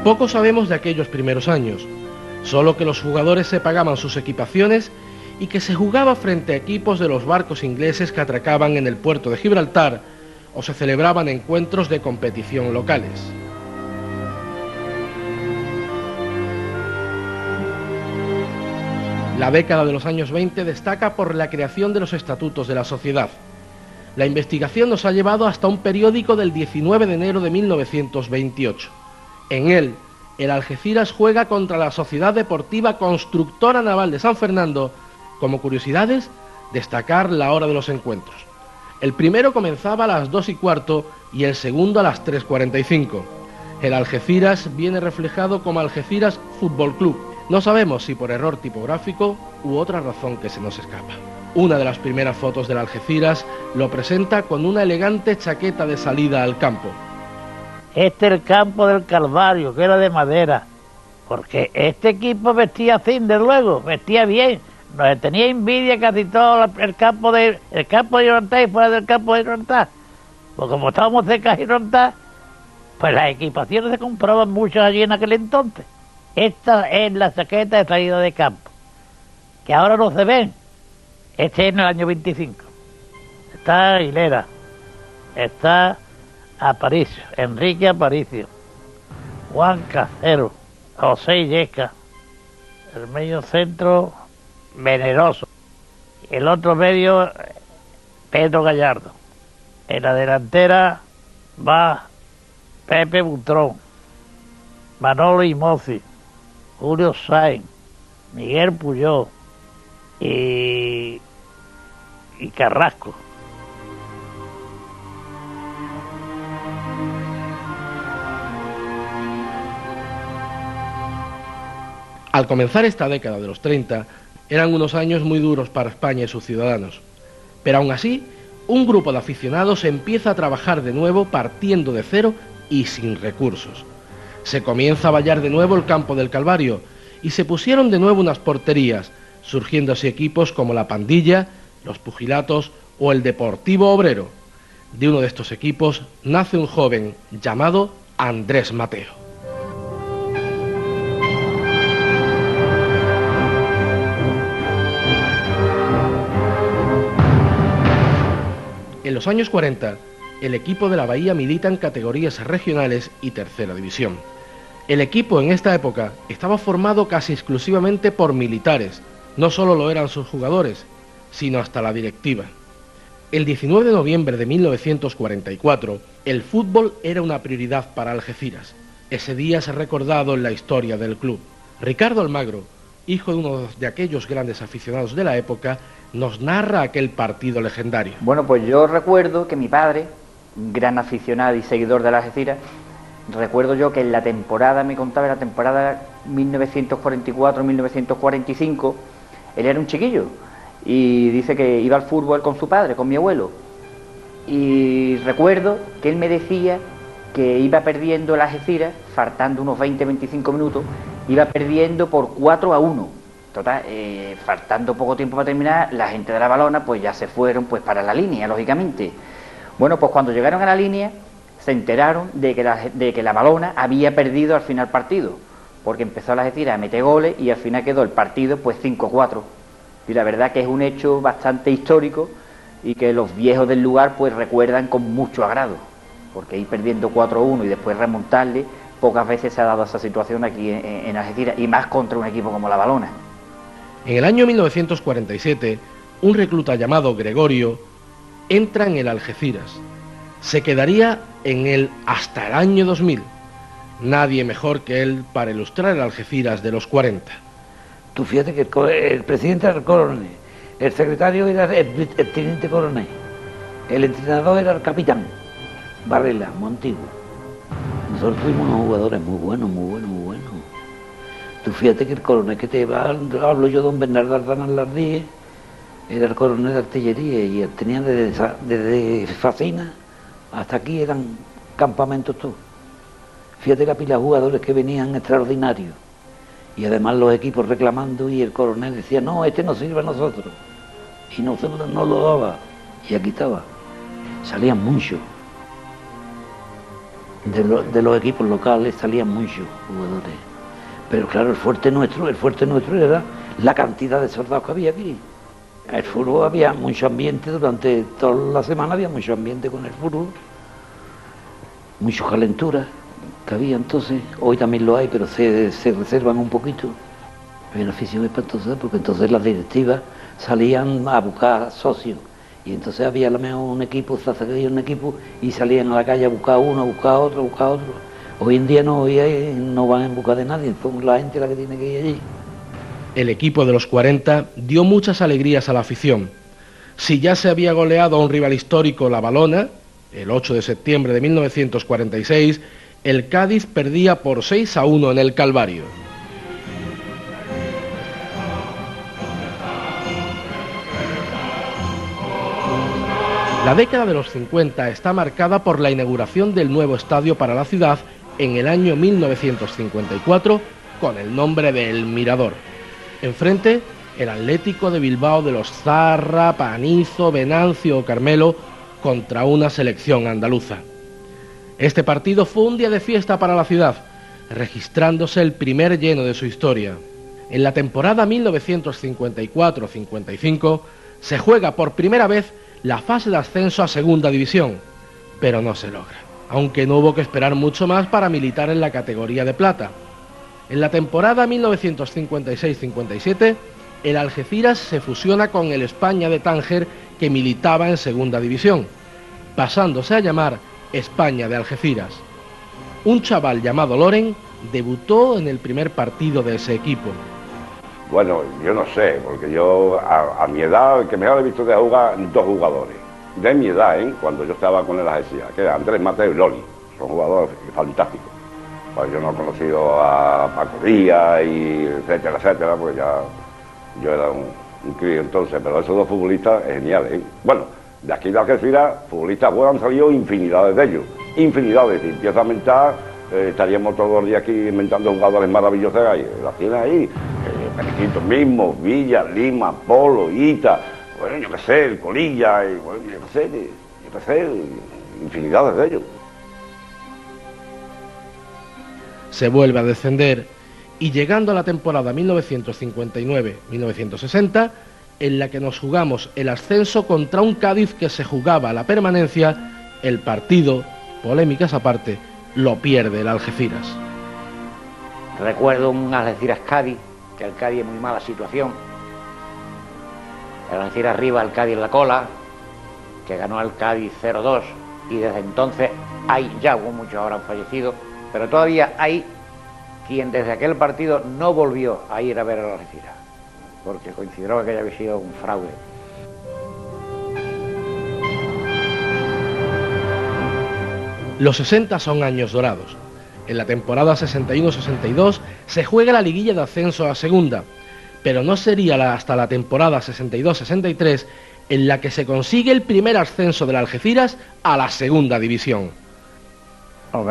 Poco sabemos de aquellos primeros años, solo que los jugadores se pagaban sus equipaciones y que se jugaba frente a equipos de los barcos ingleses que atracaban en el puerto de Gibraltar o se celebraban encuentros de competición locales. La década de los años 20 destaca por la creación de los estatutos de la sociedad. La investigación nos ha llevado hasta un periódico del 19 de enero de 1928. En él, el Algeciras juega contra la Sociedad Deportiva Constructora Naval de San Fernando. Como curiosidades, destacar la hora de los encuentros. El primero comenzaba a las 2:15 y el segundo a las 3:45. El Algeciras viene reflejado como Algeciras Fútbol Club. No sabemos si por error tipográfico u otra razón que se nos escapa. Una de las primeras fotos del Algeciras lo presenta con una elegante chaqueta de salida al campo. Este es el campo del Calvario, que era de madera, porque este equipo vestía así, de luego, vestía bien. Nos tenía envidia casi todo el campo de Gibraltar y fuera del campo de Gibraltar. Pues como estábamos cerca de Gibraltar, pues las equipaciones se compraban muchas allí en aquel entonces. Esta es la chaqueta de salida de campo, que ahora no se ven. Este es en el año 25. Está Aguilera, está Aparicio, Enrique Aparicio, Juan Cacero, José Illesca, el medio centro Veneroso, el otro medio Pedro Gallardo. En la delantera va Pepe Butrón, Manolo Imozzi, Julio Sáenz, Miguel Puyol y Carrasco. Al comenzar esta década de los 30, eran unos años muy duros para España y sus ciudadanos. Pero aún así, un grupo de aficionados empieza a trabajar de nuevo partiendo de cero y sin recursos. Se comienza a vallar de nuevo el campo del Calvario y se pusieron de nuevo unas porterías, surgiendo así equipos como la Pandilla, los Pugilatos o el Deportivo Obrero. De uno de estos equipos nace un joven llamado Andrés Mateo. En los años 40, el equipo de la Bahía milita en categorías regionales y tercera división. El equipo en esta época estaba formado casi exclusivamente por militares. No solo lo eran sus jugadores, sino hasta la directiva. El 19 de noviembre de 1944, el fútbol era una prioridad para Algeciras. Ese día se ha recordado en la historia del club. Ricardo Almagro, hijo de uno de aquellos grandes aficionados de la época, nos narra aquel partido legendario. Bueno, pues yo recuerdo que mi padre, un gran aficionado y seguidor de la Algeciras, recuerdo yo que en la temporada, me contaba, en la temporada 1944-1945, él era un chiquillo y dice que iba al fútbol con su padre, con mi abuelo. Y recuerdo que él me decía que iba perdiendo el Algeciras, faltando unos 20-25 minutos, iba perdiendo por 4-1. Total, faltando poco tiempo para terminar, la gente de la Balona pues ya se fueron pues para la línea, lógicamente. Bueno, pues cuando llegaron a la línea se enteraron de que la Balona había perdido al final partido, porque empezó la Algeciras a meter goles y al final quedó el partido pues 5-4. Y la verdad que es un hecho bastante histórico y que los viejos del lugar pues recuerdan con mucho agrado, porque ir perdiendo 4-1 y después remontarle, pocas veces se ha dado esa situación aquí en Algeciras, y más contra un equipo como la Balona. En el año 1947, un recluta llamado Gregorio entra en el Algeciras. Se quedaría en él hasta el año 2000. Nadie mejor que él para ilustrar el Algeciras de los 40. Tú fíjate que el presidente era el coronel, el secretario era el teniente coronel, el entrenador era el capitán, Varela, muy antiguo. Nosotros fuimos unos jugadores muy buenos. Tú fíjate que el coronel que te hablo yo, don Bernardo Ardanas Lardíez, era el coronel de artillería y él tenía desde Facina hasta aquí eran campamentos todos. Fíjate la pila de jugadores que venían extraordinarios y además los equipos reclamando y el coronel decía, no, este no sirve a nosotros. Y nosotros no lo daba y aquí estaba. Salían muchos. De los equipos locales salían muchos jugadores. Pero claro, el fuerte nuestro era la cantidad de soldados que había aquí. El fútbol había mucho ambiente, durante toda la semana había mucho ambiente con el fútbol, mucho calentura que había entonces. Hoy también lo hay, pero se reservan un poquito. Había una afición espantosa, porque entonces las directivas salían a buscar socios. Y entonces había a lo mejor un equipo, se hacía un equipo y salían a la calle a buscar uno, a buscar otro, a buscar otro. Hoy en día no van en busca de nadie, son la gente la que tiene que ir allí. El equipo de los 40 dio muchas alegrías a la afición. Si ya se había goleado a un rival histórico, la Valona, el 8 de septiembre de 1946, el Cádiz perdía por 6-1 en el Calvario. La década de los 50 está marcada por la inauguración del nuevo estadio para la ciudad en el año 1954 con el nombre de El Mirador. Enfrente, el Atlético de Bilbao de los Zarra, Panizo, Venancio o Carmelo contra una selección andaluza. Este partido fue un día de fiesta para la ciudad, registrándose el primer lleno de su historia. En la temporada 1954-55 se juega por primera vez la fase de ascenso a Segunda División, pero no se logra, aunque no hubo que esperar mucho más para militar en la categoría de plata. En la temporada 1956-57, el Algeciras se fusiona con el España de Tánger, que militaba en Segunda División, pasándose a llamar España de Algeciras. Un chaval llamado Loren debutó en el primer partido de ese equipo. Bueno, yo no sé, porque yo a mi edad, el que mejor he visto de jugar, dos jugadores. De mi edad, cuando yo estaba con el Algeciras, que eran Andrés Mateo y Loli. Son jugadores fantásticos. Pues yo no he conocido a Paco Díaz y etcétera, etcétera, porque ya yo era un crío entonces, pero esos dos futbolistas geniales. Bueno, de aquí de Algeciras, futbolistas buenos han salido infinidades de ellos. Infinidades. Si empieza a mentar, estaríamos todos los días aquí inventando jugadores maravillosos ahí. Las tienes ahí. Periquito mismo, Villa, Lima, Polo, Ita, bueno, yo qué sé, el Colilla, y, bueno, yo qué sé, infinidades de ellos. Se vuelve a descender y llegando a la temporada 1959-1960, en la que nos jugamos el ascenso contra un Cádiz que se jugaba a la permanencia, el partido, polémicas aparte, lo pierde el Algeciras. Recuerdo un Algeciras-Cádiz, que el Cádiz en muy mala situación. El Algeciras arriba, el Cádiz en la cola, que ganó el Cádiz 0-2, y desde entonces hay, ya hubo muchos ahora han fallecido, pero todavía hay quien desde aquel partido no volvió a ir a ver al Algeciras, porque consideró que había sido un fraude. Los 60 son años dorados. En la temporada 61-62 se juega la liguilla de ascenso a Segunda, pero no sería hasta la temporada 62-63 en la que se consigue el primer ascenso del Algeciras a la Segunda División.